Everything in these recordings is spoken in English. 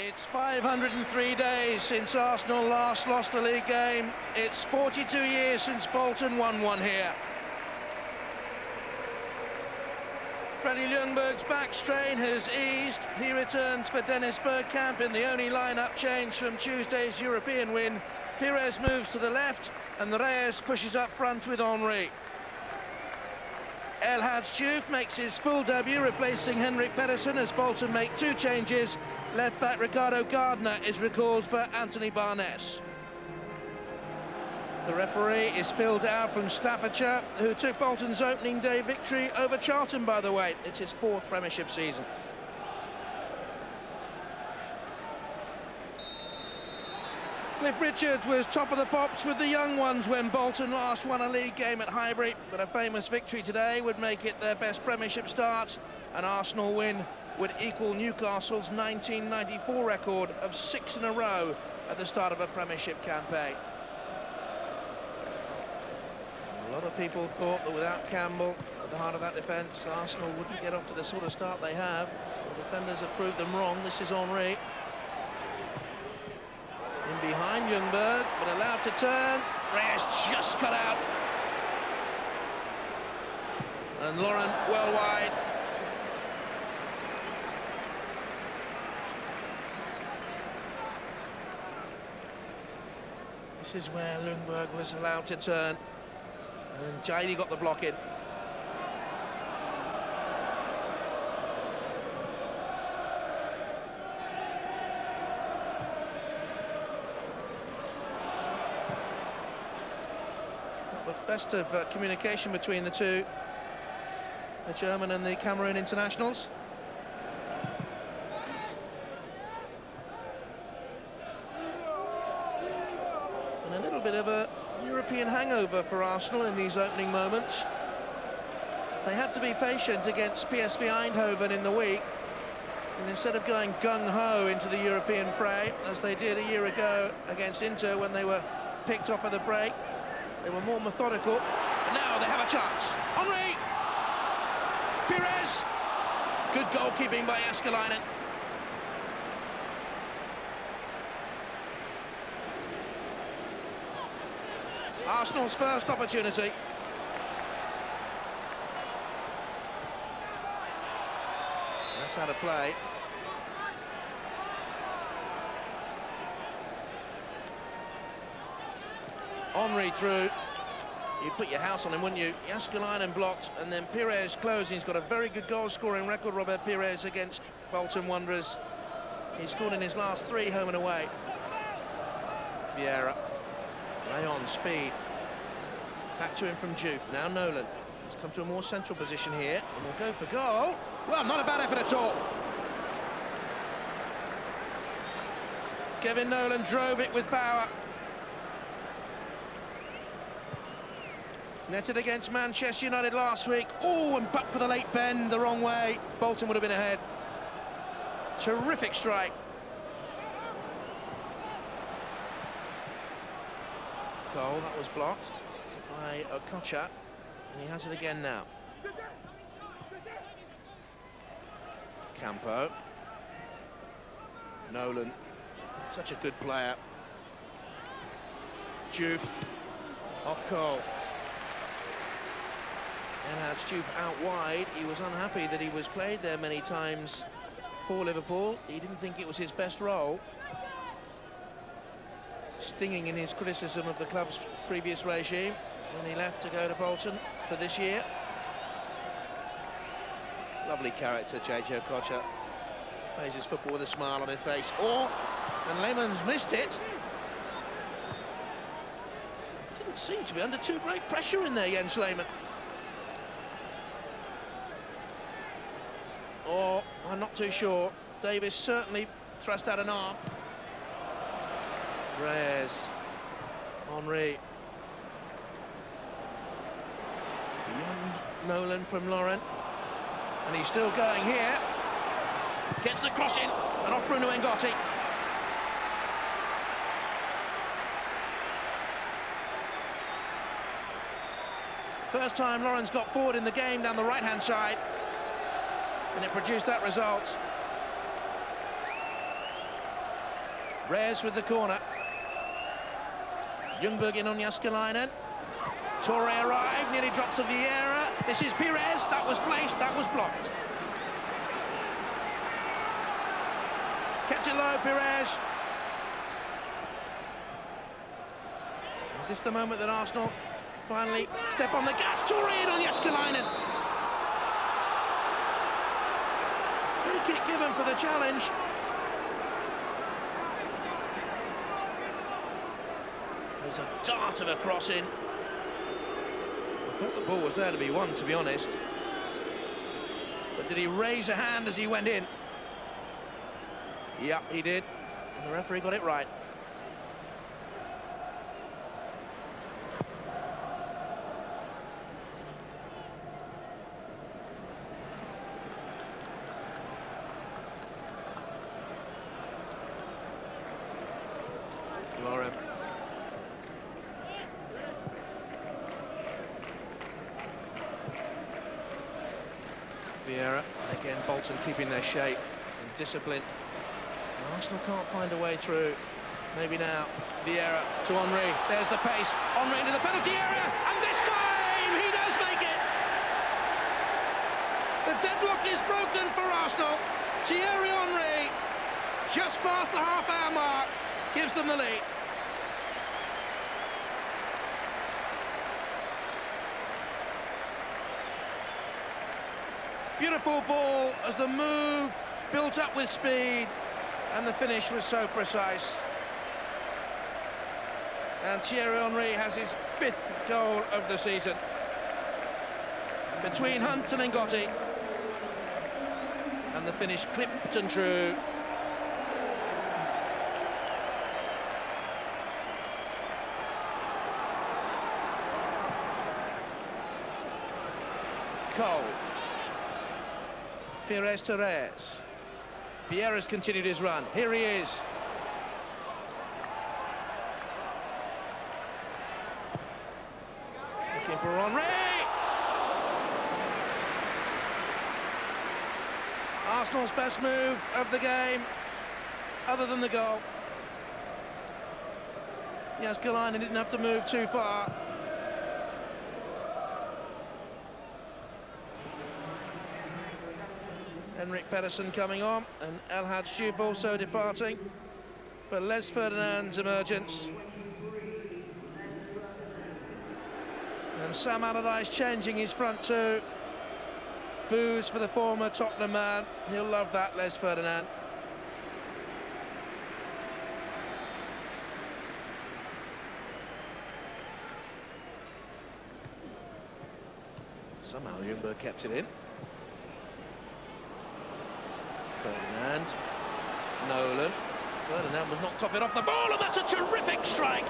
It's 503 days since Arsenal last lost a league game. It's 42 years since Bolton won one here. Freddie Ljungberg's back strain has eased. He returns for Dennis Bergkamp in the only lineup change from Tuesday's European win. Pires moves to the left and Reyes pushes up front with Henry. El Hadji Diouf makes his full debut, replacing Henrik Pedersen as Bolton make two changes. Left-back Ricardo Gardner is recalled for Anthony Barnes. The referee is Phil Dow from Staffordshire, who took Bolton's opening day victory over Charlton, by the way. It's his fourth Premiership season. Cliff Richards was top of the pops with the young ones when Bolton last won a league game at Highbury, but a famous victory today would make it their best Premiership start. An Arsenal win would equal Newcastle's 1994 record of 6 in a row at the start of a Premiership campaign. A lot of people thought that without Campbell at the heart of that defence, Arsenal wouldn't get off to the sort of start they have. The defenders have proved them wrong. This is Henry. In behind Ljungberg, but allowed to turn. Reyes just cut out. And Lauren well wide. This is where Ljungberg was allowed to turn. And Jaidi got the block in. But best of communication between the two, the German and the Cameroon internationals. And a little bit of a European hangover for Arsenal in these opening moments. They had to be patient against PSV Eindhoven in the week, and instead of going gung-ho into the European fray, as they did a year ago against Inter when they were picked off at the break, they were more methodical. And now they have a chance. Henry! Pires! Good goalkeeping by Jääskeläinen. Arsenal's first opportunity. That's out of play. Henry through. You'd put your house on him, wouldn't you? Jääskeläinen blocked, and then Pires closing. He's got a very good goal-scoring record, Robert Pires, against Bolton Wanderers. He scored in his last 3 home and away. Vieira. Rayon, speed. Back to him from Diouf. Now Nolan. He's come to a more central position here, and will go for goal. Well, not a bad effort at all. Kevin Nolan drove it with power. Netted against Manchester United last week. Oh, and but for the late bend the wrong way, Bolton would have been ahead. Terrific strike. Goal, that was blocked by Okocha, and he has it again now. Campo. Nolan, such a good player. Diouf, off goal. El Hadji Diouf out wide. He was unhappy that he was played there many times for Liverpool. He didn't think it was his best role. Stinging in his criticism of the club's previous regime when he left to go to Bolton for this year. Lovely character, JJ Okocha. Plays his football with a smile on his face. Oh, and Lehmann's missed it. Didn't seem to be under too great pressure in there, Jens Lehmann. Or, I'm not too sure. Davis certainly thrust out an arm. Reyes. Henry. Beyond Nolan from Lauren. And he's still going here. Gets the cross in, and off Bruno Ngotti. First time Lauren's got forward in the game down the right-hand side, and it produced that result. Reyes with the corner. Ljungberg in on Jääskeläinen. Toure arrived, nearly drops to Vieira. This is Pires, that was placed, that was blocked. Kept it low, Pires. Is this the moment that Arsenal finally step on the gas? Toure in on Jääskeläinen. Free kick given for the challenge. There's a dart of a crossing. I thought the ball was there to be won, to be honest. But did he raise a hand as he went in? Yep, he did. And the referee got it right. Lauren. Vieira, again Bolton keeping their shape and discipline. Arsenal can't find a way through. Maybe now. Vieira to Henry. There's the pace. Henry into the penalty area, and this time he does make it. The deadlock is broken for Arsenal. Thierry Henry, just past the half-hour mark, gives them the lead. Beautiful ball as the move built up with speed, and the finish was so precise. And Thierry Henry has his 5th goal of the season. Between Hunt and Ngotti, and the finish clipped and true. Cole. Pires to Reyes. Vieira's continued his run. Here he is. Looking for Henry. Arsenal's best move of the game, other than the goal. Jääskeläinen didn't have to move too far. Henrik Pedersen coming on, and El Hadji also departing for Les Ferdinand's emergence. And Sam Allardyce changing his front two. Boos for the former Tottenham man. He'll love that, Les Ferdinand. Somehow Ljungberg kept it in. Ferdinand, Nolan. Ferdinand was knocked off it off the ball, and that's a terrific strike.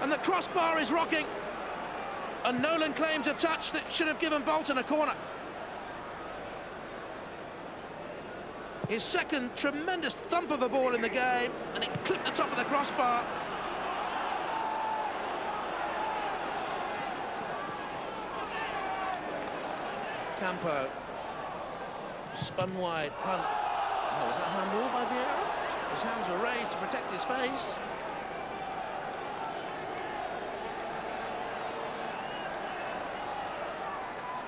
And the crossbar is rocking. And Nolan claims a touch that should have given Bolton a corner. His second tremendous thump of a ball in the game, and it clipped the top of the crossbar. Campo. Spun wide, Hunt. Oh, was that handball by Vieira? His hands were raised to protect his face.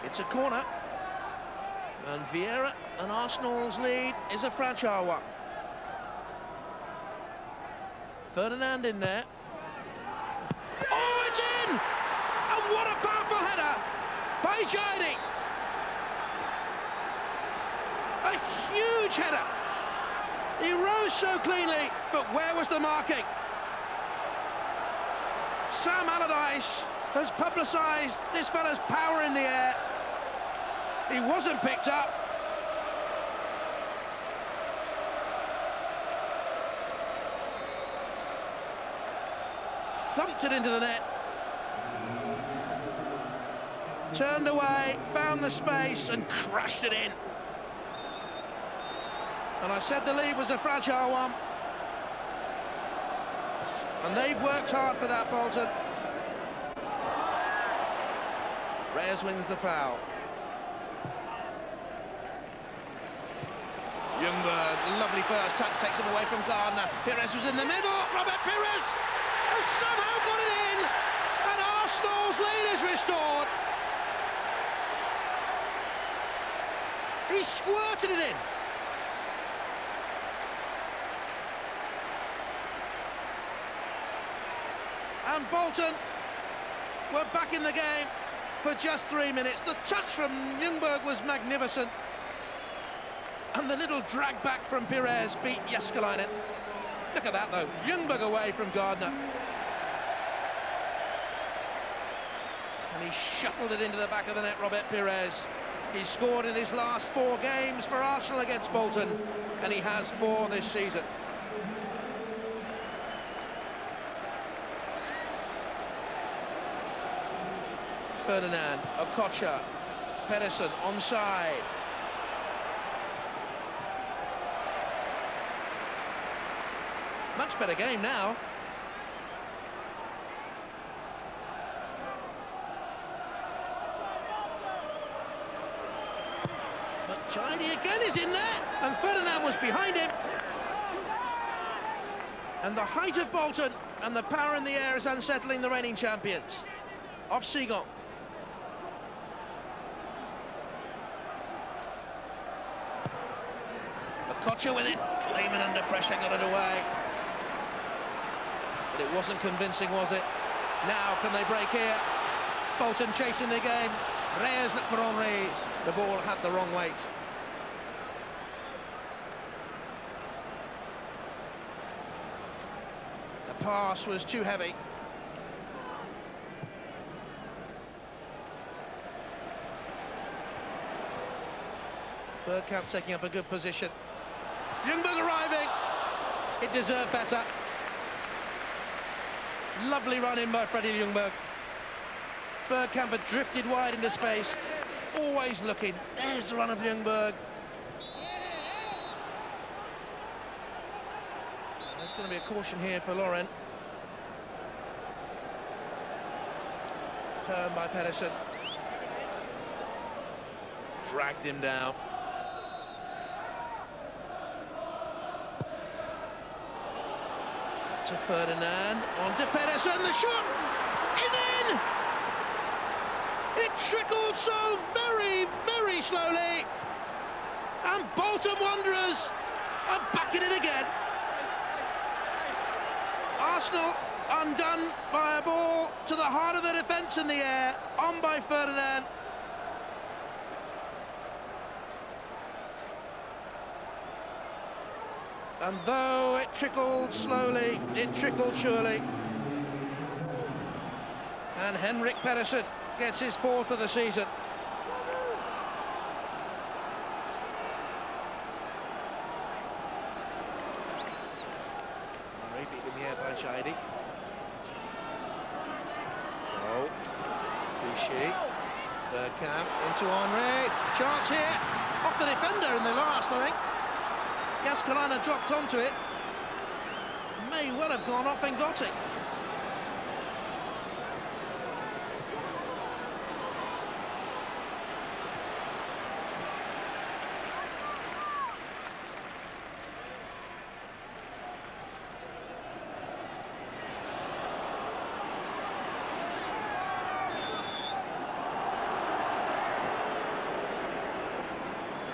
It's a corner. And Vieira and Arsenal's lead is a fragile one. Ferdinand in there. Oh, it's in! And what a powerful header by Jaidi. A huge header. He rose so cleanly, but where was the marking? Sam Allardyce has publicised this fella's power in the air. He wasn't picked up. Thumped it into the net. Turned away, found the space and crashed it in. And I said the lead was a fragile one. And they've worked hard for that, Bolton. Reyes wins the foul. Ljungberg, lovely first touch, takes him away from Gardner. Pires was in the middle. Robert Pires has somehow got it in, and Arsenal's lead is restored. He squirted it in. And Bolton were back in the game for just 3 minutes. The touch from Ljungberg was magnificent. And the little drag back from Pires beat Jääskeläinen. Look at that, though. Ljungberg away from Gardner. And he shuffled it into the back of the net, Robert Pires. He's scored in his last 4 games for Arsenal against Bolton, and he has 4 this season. Ferdinand, Okocha, Pedersen onside. Much better game now. But Chidi again is in there, and Ferdinand was behind him. And the height of Bolton and the power in the air is unsettling the reigning champions. Off Seagull. Okocha with it. Lehmann under pressure, got it away. But it wasn't convincing, was it? Now can they break here? Bolton chasing the game. Reyes looked for Henry. The ball had the wrong weight. The pass was too heavy. Bergkamp taking up a good position. Ljungberg arriving. It deserved better. Lovely run in by Freddie Ljungberg. Bergkamp had drifted wide into space. Always looking. There's the run of Ljungberg. There's going to be a caution here for Laurent. Turn by Pedersen. Dragged him down. To Ferdinand, on to Pedersen, the shot is in! It trickled so very, very slowly, and Bolton Wanderers are back in it again. Arsenal undone by a ball to the heart of the defence in the air, on by Ferdinand. And though it trickled slowly, it trickled surely. And Henrik Pedersen gets his 4th of the season. Henry beat in the air by Chidi. Oh, Clichy. Bergkamp into Henry. Chance here. Off the defender in the last, I think. Jääskeläinen dropped onto it. May well have gone off and got it.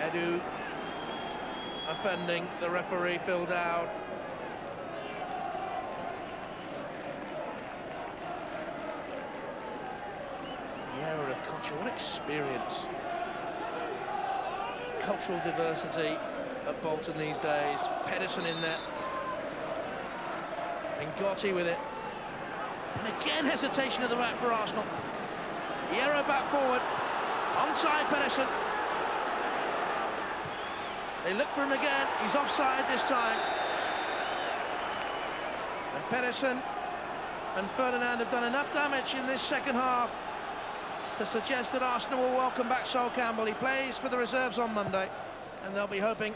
Edu offending, the referee filled out. The error of culture, what experience. Cultural diversity at Bolton these days. Pedersen in there. And Gotti with it. And again hesitation at the back for Arsenal. The error back forward. Onside Pedersen. They look for him again, he's offside this time. And Pedersen and Ferdinand have done enough damage in this second half to suggest that Arsenal will welcome back Sol Campbell. He plays for the reserves on Monday, and they'll be hoping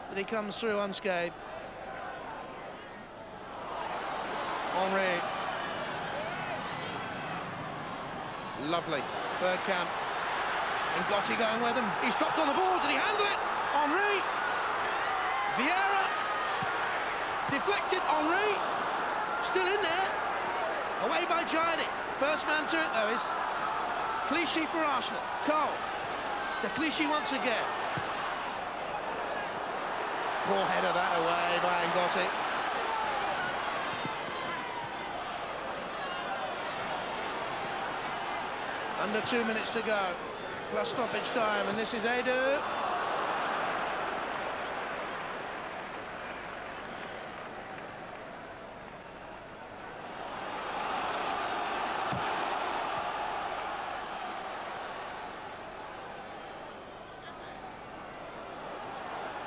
that he comes through unscathed. Henry. Lovely. Bergkamp. And Gotti going with him. He's dropped on the ball, did he handle it? Henry, deflected. Henry still in there. Away by Gianni. First man to it though is Clichy for Arsenal. Cole to Clichy once again. Poor header that away by Ngotti. Under 2 minutes to go, plus stoppage time, and this is Edu.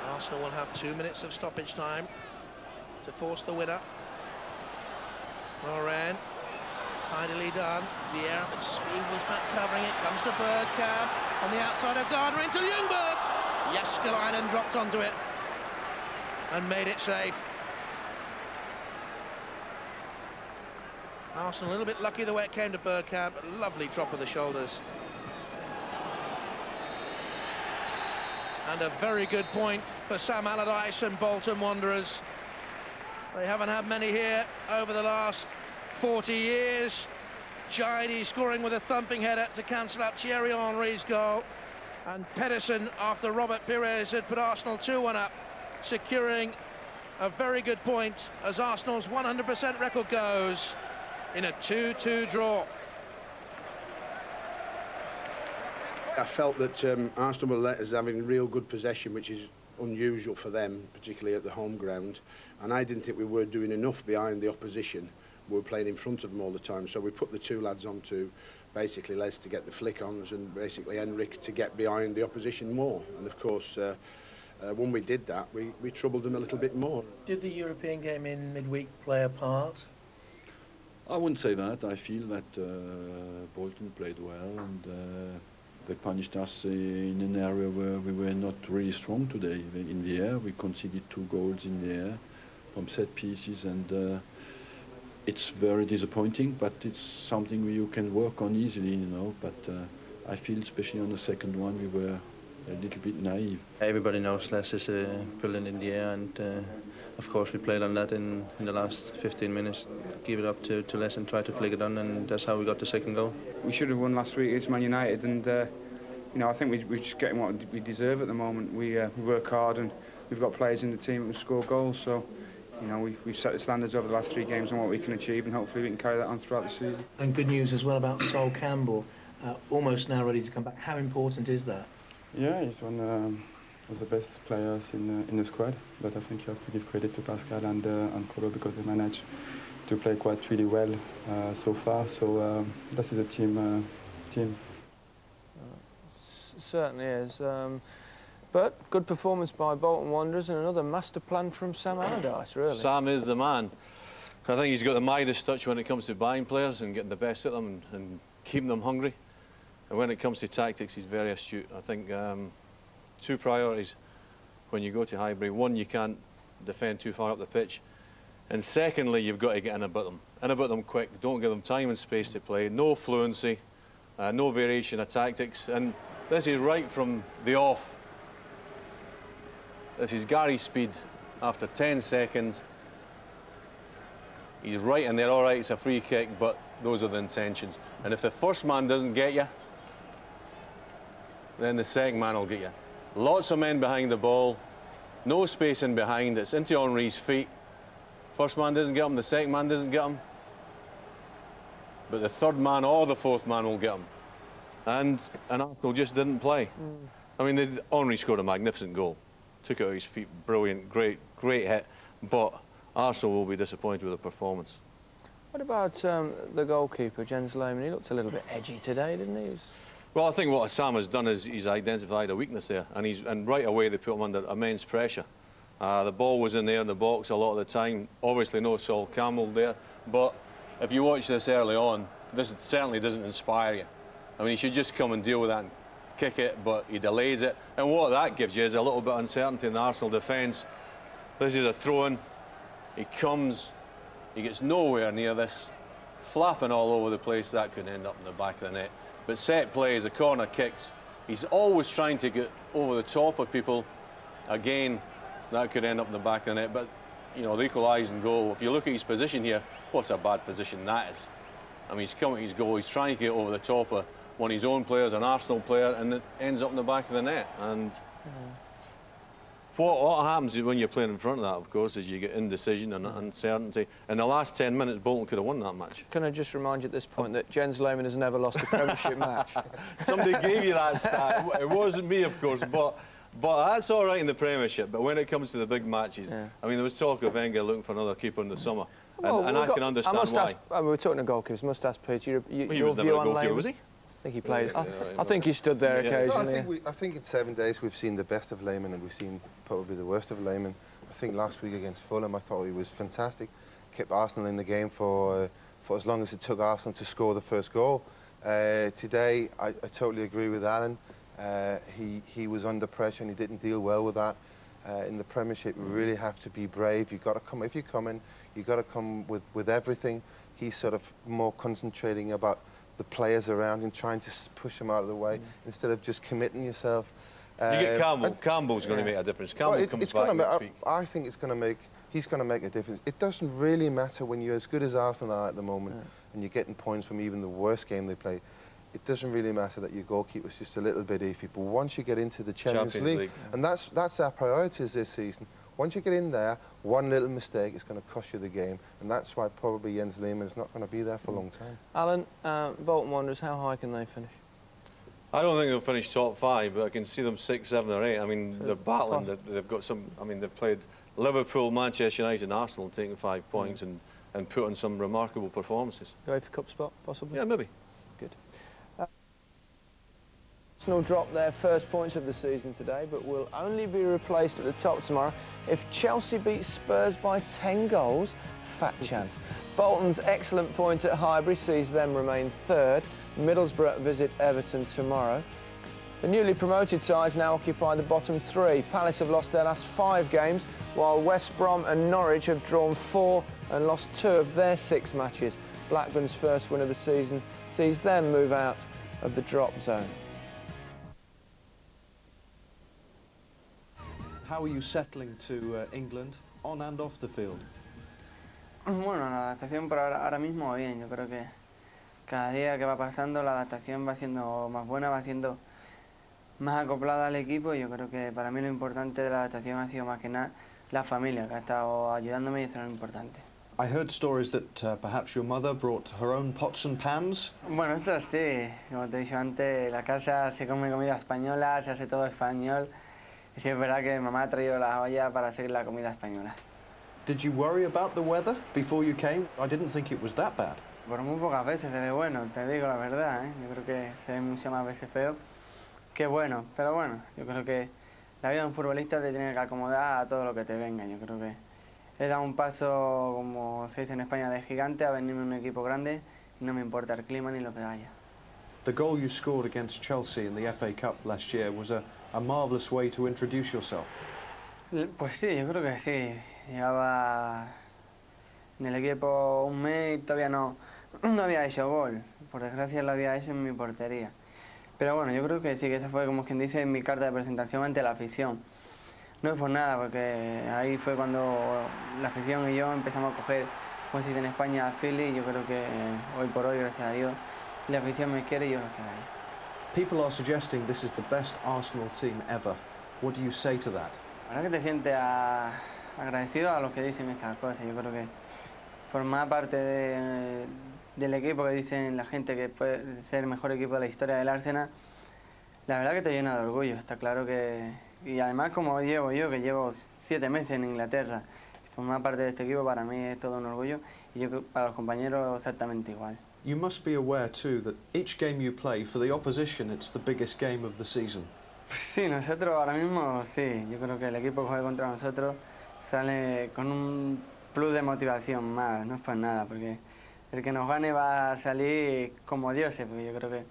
Arsenal will have 2 minutes of stoppage time to force the winner. Moran, tidily done. Vieira, but Speed was back covering it. Comes to Bergkamp on the outside of Gardner into Ljungberg. Jääskeläinen dropped onto it and made it safe. Arsenal a little bit lucky the way it came to Bergkamp. A lovely drop of the shoulders. And a very good point for Sam Allardyce and Bolton Wanderers. They haven't had many here over the last 40 years. Gianni scoring with a thumping header to cancel out Thierry Henry's goal. And Pedersen, after Robert Pires had put Arsenal 2-1 up, securing a very good point as Arsenal's 100% record goes in a 2-2 draw. I felt that Arsenal were let us having real good possession, which is unusual for them, particularly at the home ground. And I didn't think we were doing enough behind the opposition. We were playing in front of them all the time. So we put the two lads on to basically Les to get the flick-ons and basically Henrik to get behind the opposition more. And of course, when we did that, we troubled them a little bit more. Did the European game in midweek play a part? I wouldn't say that. I feel that Bolton played well and they punished us in an area where we were not really strong today. In the air, we conceded 2 goals in the air from set pieces, and it's very disappointing, but it's something you can work on easily, you know. But I feel, especially on the second one, we were a little bit naive. Everybody knows Les is brilliant in the air, and of course we played on that in the last 15 minutes. Give it up to Les and try to flick it on, and that's how we got the second goal. We should have won last week against Man United, and you know, I think we're just getting what we deserve at the moment. We work hard, and we've got players in the team who can score goals. So, you know, we've set the standards over the last 3 games on what we can achieve, and hopefully we can carry that on throughout the season. And good news as well about Sol Campbell, almost now ready to come back. How important is that? Yeah, he's one of the best players in the squad, but I think you have to give credit to Pascal and Kolo because they managed to play quite really well so far. So this is a team. Certainly is. But good performance by Bolton Wanderers and another master plan from Sam Allardyce, really. Sam is the man. I think he's got the Midas touch when it comes to buying players and getting the best at them and keeping them hungry. And when it comes to tactics, he's very astute. I think 2 priorities when you go to Highbury. 1, you can't defend too far up the pitch. And secondly, you've got to get in about them. In about them quick. Don't give them time and space to play. No fluency, no variation of tactics. And this is right from the off. This is Gary's speed after 10 seconds. He's right in there, all right, it's a free kick, but those are the intentions. And if the first man doesn't get you, then the second man will get you. Lots of men behind the ball, no space in behind, it's into Henry's feet. First man doesn't get him, the second man doesn't get him. But the third man or the fourth man will get him. And Arsenal just didn't play. I mean, Henry scored a magnificent goal. Took it out of his feet, brilliant, great hit. But Arsenal will be disappointed with the performance. What about the goalkeeper, Jens Lehmann? He looked a little bit edgy today, didn't he? Well, I think what Sam has done is he's identified a weakness there, and right away they put him under immense pressure. The ball was in there in the box a lot of the time. Obviously no Sol Campbell there, but if you watch this early on, this certainly doesn't inspire you. I mean, he should just come and deal with that and kick it, but he delays it. And what that gives you is a little bit of uncertainty in the Arsenal defence. This is a throw-in. He comes, he gets nowhere near this, flapping all over the place. That could end up in the back of the net. But set plays, the corner kicks, he's always trying to get over the top of people. Again, that could end up in the back of the net. But you know, the equalising goal, if you look at his position here, what a bad position that is. I mean, he's coming to his goal, he's trying to get over the top of one of his own players, an Arsenal player, and it ends up in the back of the net. And what happens when you're playing in front of that, of course, is you get indecision and uncertainty. In the last 10 minutes, Bolton could have won that match. Can I just remind you at this point that Jens Lehmann has never lost a Premiership match? Somebody gave you that stat. It wasn't me, of course, but that's all right in the Premiership. But when it comes to the big matches, I mean, there was talk of Wenger looking for another keeper in the summer, and I can understand why. We were talking to goalkeepers. Must ask Peter. He was never a goalkeeper, was he? I think he played. I think he stood there occasionally. No, I think in 7 days we've seen the best of Lehmann and we've seen probably the worst of Lehmann. I think last week against Fulham, I thought he was fantastic. Kept Arsenal in the game for as long as it took Arsenal to score the first goal. Today, I totally agree with Alan. He was under pressure and he didn't deal well with that. In the Premiership, you really have to be brave. You've got to come. If you come in, you've got to come with everything. He's sort of more concentrating about the players around him, trying to push them out of the way instead of just committing yourself. You get Campbell. Campbell's going to make a difference. Campbell comes back next week. I think he's going to make a difference. It doesn't really matter when you're as good as Arsenal are at the moment and you're getting points from even the worst game they play. It doesn't really matter that your goalkeeper's just a little bit iffy. But once you get into the Champions League, and that's our priorities this season. Once you get in there, one little mistake is going to cost you the game, and that's why probably Jens Lehmann is not going to be there for a long time. Alan, Bolton Wanderers, how high can they finish? I don't think they'll finish top 5, but I can see them 6, 7 or 8. I mean, they're battling. They've got some. I mean, they've played Liverpool, Manchester United and Arsenal, taking 5 points and put on some remarkable performances. Go for cup spot, possibly? Yeah, maybe. Good. Arsenal dropped their first points of the season today, but will only be replaced at the top tomorrow if Chelsea beat Spurs by 10 goals. Fat chance. Bolton's excellent point at Highbury sees them remain third. Middlesbrough visit Everton tomorrow. The newly promoted sides now occupy the bottom 3. Palace have lost their last 5 games, while West Brom and Norwich have drawn 4 and lost 2 of their 6 matches. Blackburn's first win of the season sees them move out of the drop zone. How are you settling to England on and off the field? Bueno, la adaptación por ahora mismo bien. Yo creo que cada día que va pasando la adaptación va siendo más buena, va siendo más acoplada al equipo. Yo creo que para mí lo importante de la adaptación ha sido más que nada la familia, que ha estado ayudándome y eso es lo importante. I heard stories that perhaps your mother brought her own pots and pans. Bueno, eso sí. Como te he dicho antes, la casa se come comida española, se hace todo español. Y sí es verdad que mamá ha traído la olla para hacer la comida española. Did you worry about the weather before you came? I didn't think it was that bad. Por muy pocas veces se ve bueno, te digo la verdad, ¿eh? Yo creo que se ve muchas más veces feo que bueno. Pero bueno, yo creo que la vida de un futbolista te tiene que acomodar a todo lo que te venga. Yo creo que he dado un paso, como se dice en España, de gigante a venirme a un equipo grande y no me importa el clima ni lo que haya. The goal you scored against Chelsea in the FA Cup last year was a marvellous way to introduce yourself. Pues sí, yo creo que sí. Llevaba en el equipo un mes y todavía no había hecho gol. Por desgracia lo había hecho en mi portería. Pero bueno, yo creo que sí, que esa fue, como quien dice, mi carta de presentación ante la afición. No es por nada, porque ahí fue cuando la afición y yo empezamos a coger, como se dice en España, Philly, y yo creo que hoy por hoy, gracias a Dios, la afición me quiere y yo los quiero ahí. People are suggesting this is the best Arsenal team ever. What do you say to that? La verdad que te sientes agradecido a los que dicen estas cosas. Yo creo que formar parte del equipo que dicen la gente que puede ser el mejor equipo de la historia del Arsenal, la verdad que te llena de orgullo. Está claro que... Y además como llevo yo, que llevo 7 meses en Inglaterra, formar parte de este equipo para mí es todo un orgullo y yo creo que para los compañeros exactamente igual. You must be aware too that each game you play, for the opposition, it's the biggest game of the season. Sí, nosotros ahora mismo sí. Yo creo que el equipo que juega contra nosotros sale con un plus de motivación más, no es por nada, porque el que nos gane va a salir como dioses, porque yo creo que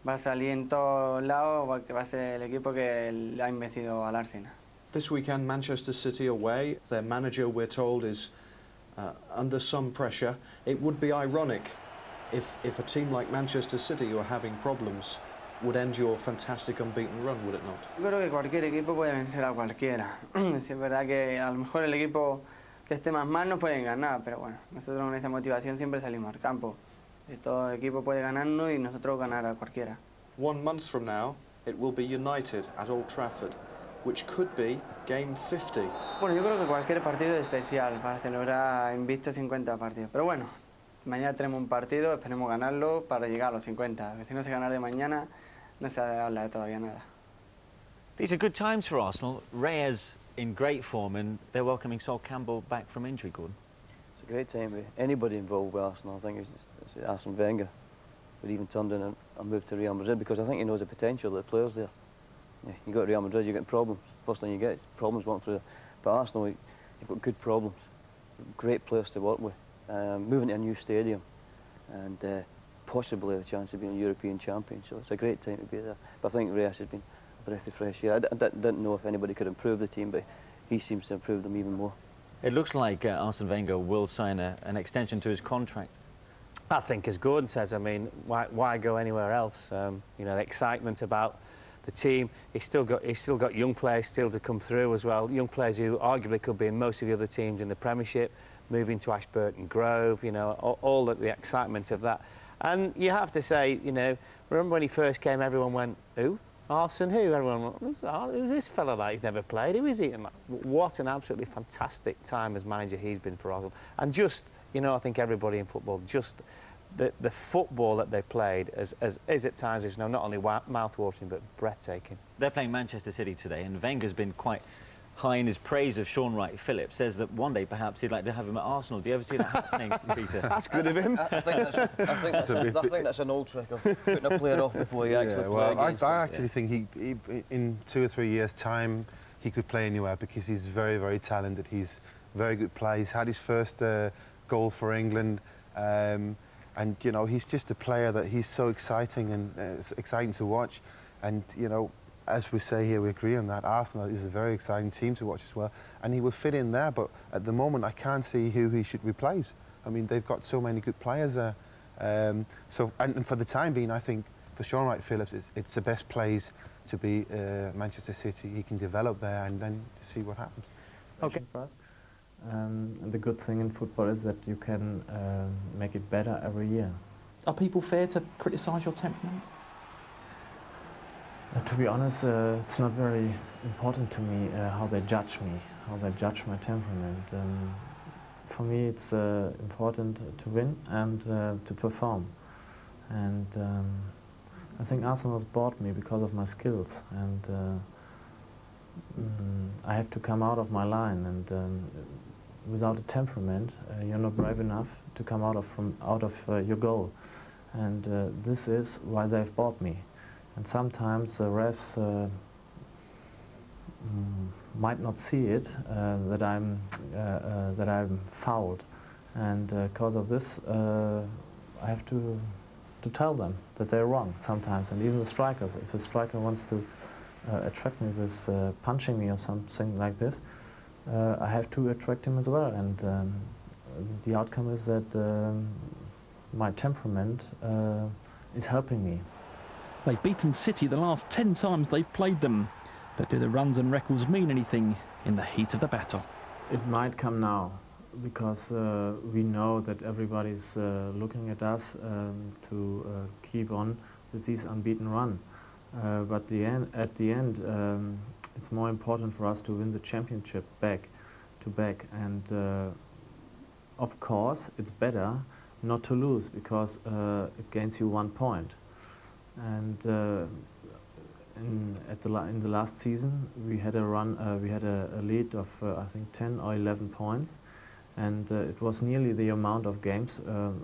va a salir en todos lados, que va a ser el equipo que le ha investido al Arsenal. This weekend, Manchester City away. Their manager, we're told, is under some pressure. It would be ironic if a team like Manchester City, who are having problems, would end your fantastic unbeaten run, would it not? Yo creo que cualquier equipo puede vencer a cualquiera. Sí, es verdad que a lo mejor el equipo que esté más mal nos pueden ganar, pero bueno, nosotros con esa motivación siempre salimos al campo. Todo el equipo puede ganarnos y nosotros ganar a cualquiera. 1 month from now, it will be United at Old Trafford, which could be game 50. Bueno, yo creo que cualquier partido es especial para celebrar invicto 50 partidos. Pero bueno, mañana tenemos un partido, esperemos ganarlo para llegar a los 50. Si no se gana de mañana, no se habla de todavía nada. These are good times for Arsenal. Reyes in great form, and they're welcoming Sol Campbell back from injury, Gordon. It's a great time for anybody involved with Arsenal. I think it's Arsene Wenger, but even turned in and moved to Real Madrid because I think he knows the potential of the players there. Yeah, you go to Real Madrid, you get problems. First thing you get is problems walking through there. But Arsenal, you've got good problems, great players to work with. Moving to a new stadium, and possibly a chance of being a European champion. So it's a great time to be there. But I think Reyes has been a breath of fresh air. I didn't know if anybody could improve the team, but he seems to improve them even more. It looks like Arsene Wenger will sign an extension to his contract. I think, as Gordon says, I mean, why go anywhere else? You know, the excitement about the team. He's still got young players still to come through as well. Young players who arguably could be in most of the other teams in the Premiership, moving to Ashburton Grove. You know, all the excitement of that. And you have to say, you know, remember when he first came, everyone went, who? Arsene who? Everyone went, who's this fella that he's never played? Who is he? And what an absolutely fantastic time as manager he's been for Arsenal. And just, you know, I think everybody in football, just the football that they played is at times, you know, not only mouth-watering but breathtaking. They're playing Manchester City today, and Wenger's been quite high in his praise of Sean Wright-Phillips. Says that one day perhaps he'd like to have him at Arsenal. Do you ever see that happening, Peter? That's good of him. I think that's an old trick of putting a player off before he actually plays. Well, I actually think he in 2 or 3 years' time he could play anywhere because he's very, very talented. He's a very good player. He's had his first goal for England. And, you know, he's just a player that he's so exciting and it's exciting to watch. And, you know, as we say here, we agree on that. Arsenal is a very exciting team to watch as well. And he would fit in there, but at the moment, I can't see who he should replace. I mean, they've got so many good players there. And for the time being, I think for Sean Wright-Phillips, it's the best place to be Manchester City. He can develop there and then see what happens. Okay. And the good thing in football is that you can make it better every year. Are people fair to criticise your temperament? To be honest, it's not very important to me how they judge me, how they judge my temperament. For me, it's important to win and to perform. And I think Arsenal has bought me because of my skills, and I have to come out of my line. And without a temperament, you're not brave enough to come out of your goal. And this is why they've bought me. And sometimes the refs might not see it, that I'm fouled, and because of this, I have to tell them that they're wrong sometimes. And even the strikers, if a striker wants to attract me with punching me or something like this, I have to attract him as well. And the outcome is that my temperament is helping me. They've beaten City the last 10 times they've played them. But do the runs and records mean anything in the heat of the battle? It might come now, because we know that everybody's looking at us to keep on with this unbeaten run. But at the end, it's more important for us to win the championship back to back. And of course, it's better not to lose, because it gains you 1 point. And in the last season, we had a run. We had a lead of I think 10 or 11 points, and it was nearly the amount of games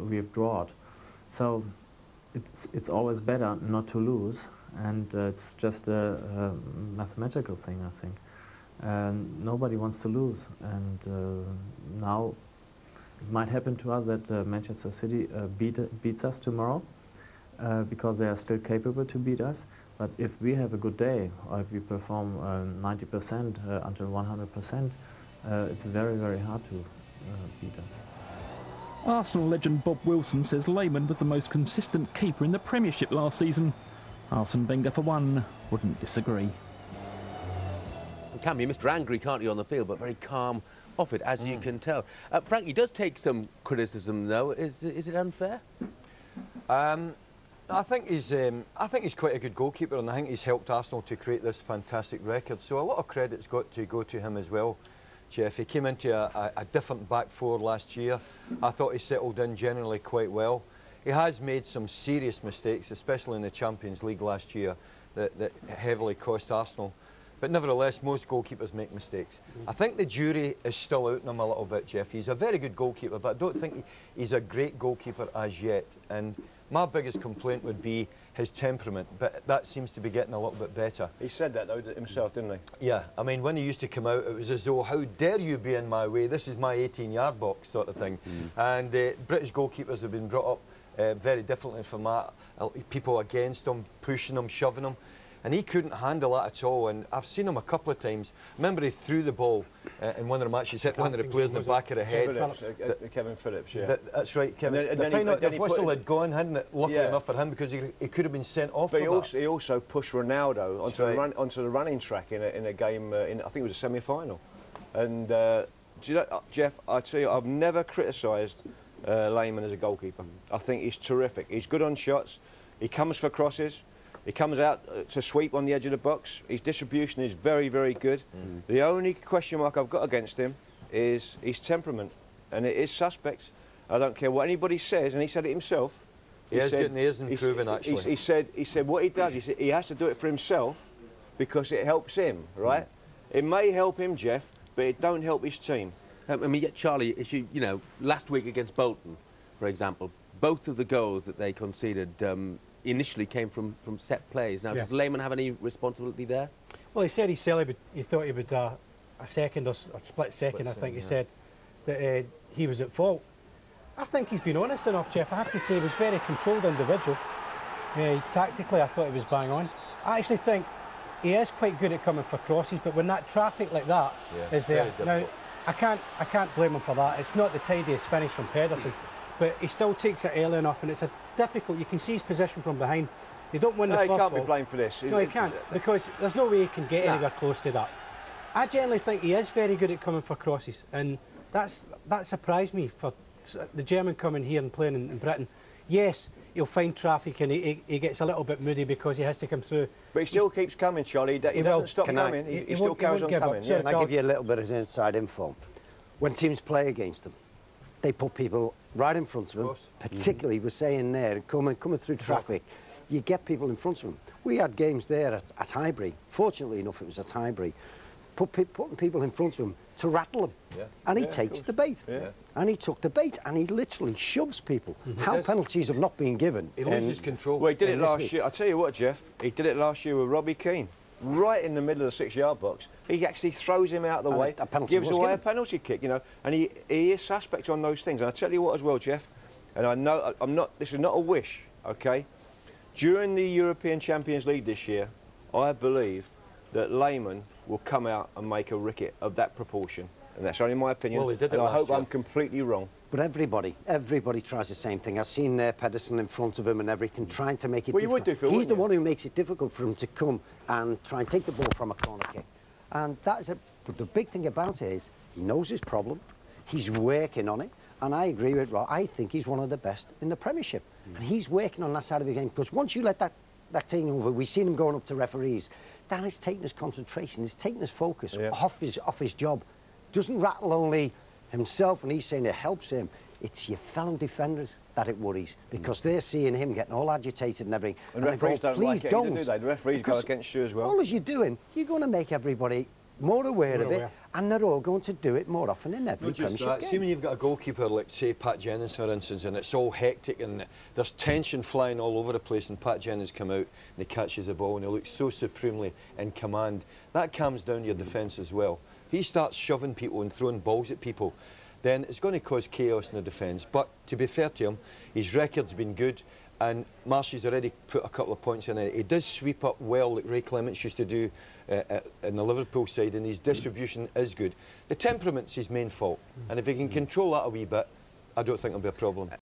we have drawn. So it's always better not to lose, and it's just a mathematical thing, I think. Nobody wants to lose, and now it might happen to us that Manchester City beats us tomorrow. Because they are still capable to beat us. But if we have a good day, or if we perform 90% until 100%, it's very, very hard to beat us. Arsenal legend Bob Wilson says Lehmann was the most consistent keeper in the Premiership last season. Arsene Wenger, for one, wouldn't disagree. You can be Mr. Angry, can't you, on the field, but very calm of it, as you can tell. Frank, he does take some criticism, though. Is it unfair? I think he's quite a good goalkeeper, and I think he's helped Arsenal to create this fantastic record. So a lot of credit's got to go to him as well, Jeff. He came into a different back four last year. I thought he settled in generally quite well. He has made some serious mistakes, especially in the Champions League last year, that heavily cost Arsenal. But nevertheless, most goalkeepers make mistakes. I think the jury is still out on him a little bit, Jeff. He's a very good goalkeeper, but I don't think he's a great goalkeeper as yet. And my biggest complaint would be his temperament, but that seems to be getting a little bit better. He said that, though, himself, didn't he? Yeah, I mean, when he used to come out, it was as though, how dare you be in my way? This is my 18-yard box sort of thing. And British goalkeepers have been brought up very differently from that. People against him, pushing him, shoving him. And he couldn't handle that at all, and I've seen him a couple of times. Remember, he threw the ball in one of the matches, hit one of the players in the back of the head. Kevin Phillips, yeah. That's right, Kevin. The whistle had gone, hadn't it? Lucky enough for him, because he could have been sent off for that. He also pushed Ronaldo onto the running track in a game, I think it was a semi-final. And do you know, Jeff, I tell you, I've never criticised Lehmann as a goalkeeper. I think he's terrific. He's good on shots. He comes for crosses. He comes out to sweep on the edge of the box. His distribution is very, very good. The only question mark I've got against him is his temperament, and it is suspect. I don't care what anybody says, and he said it himself. He is improving, actually. He said what he does, he has to do it for himself because it helps him, right? It may help him, Jeff, but it don't help his team. I mean, Charlie, if you know, last week against Bolton, for example, both of the goals that they conceded initially came from set plays. Now, does Lehmann have any responsibility there? Well, he said he thought he would a second or split second, I think he said, that he was at fault. I think he's been honest enough, Jeff. I have to say he was a very controlled individual. Tactically, I thought he was bang on. I actually think he is quite good at coming for crosses, but when that traffic like that is there, now I can't blame him for that. It's not the tidiest finish from Pedersen, but he still takes it early enough, and it's a difficult. You can see his position from behind. They don't win the first ball. No, he can't be blamed for this. No, he can't, because there's no way he can get anywhere close to that. I generally think he is very good at coming for crosses, and that surprised me for the German coming here and playing in Britain. Yes, he'll find traffic, and he gets a little bit moody because he has to come through. But he still keeps coming, Charlie. He doesn't stop coming. He still carries on coming. Can I give you a little bit of inside info? When teams play against them, they put people right in front of them, particularly we're saying there, coming through traffic, you get people in front of them. We had games there at Highbury. Fortunately enough, it was at Highbury. Putting people in front of him to rattle them. And he takes the bait. And he took the bait, and he literally shoves people. How penalties have not been given. He loses control. Well, he did it last year. I'll tell you what, Jeff, he did it last year with Robbie Keane. Right in the middle of the 6-yard box, he actually throws him out of the way, gives away a penalty kick, you know, and he is suspect on those things. And I tell you what as well, Jeff, and I know this is not a wish, okay? During the European Champions League this year, I believe that Lehmann will come out and make a ricket of that proportion, and that's only my opinion. Well, he did it and I hope year. I'm completely wrong. But everybody tries the same thing. I've seen Pedersen in front of him and everything, trying to make it difficult. You would do, Phil, He's the one who makes it difficult for him to come and try and take the ball from a corner kick. And that is but the big thing about it is he knows his problem, he's working on it, and I agree with Rob. I think he's one of the best in the Premiership. And he's working on that side of the game, because once you let that thing over, we've seen him going up to referees, that is taking his concentration, it's taking his focus off his job. Doesn't rattle only himself, and he's saying it helps him. It's your fellow defenders that it worries, because they're seeing him getting all agitated and everything. And referees don't like it either, do they? The referees go against you as well. All as you're doing, you're going to make everybody more aware of it, and they're all going to do it more often in every Premiership game. See, when you've got a goalkeeper like, say, Pat Jennings, for instance, and it's all hectic and there's tension flying all over the place, and Pat Jennings come out and he catches the ball and he looks so supremely in command, that calms down your defence as well. If he starts shoving people and throwing balls at people, then it's going to cause chaos in the defence. But to be fair to him, his record's been good, and Marshy's already put a couple of points in it. He does sweep up well, like Ray Clements used to do in the Liverpool side, and his distribution is good. The temperament's his main fault, and if he can control that a wee bit, I don't think it'll be a problem.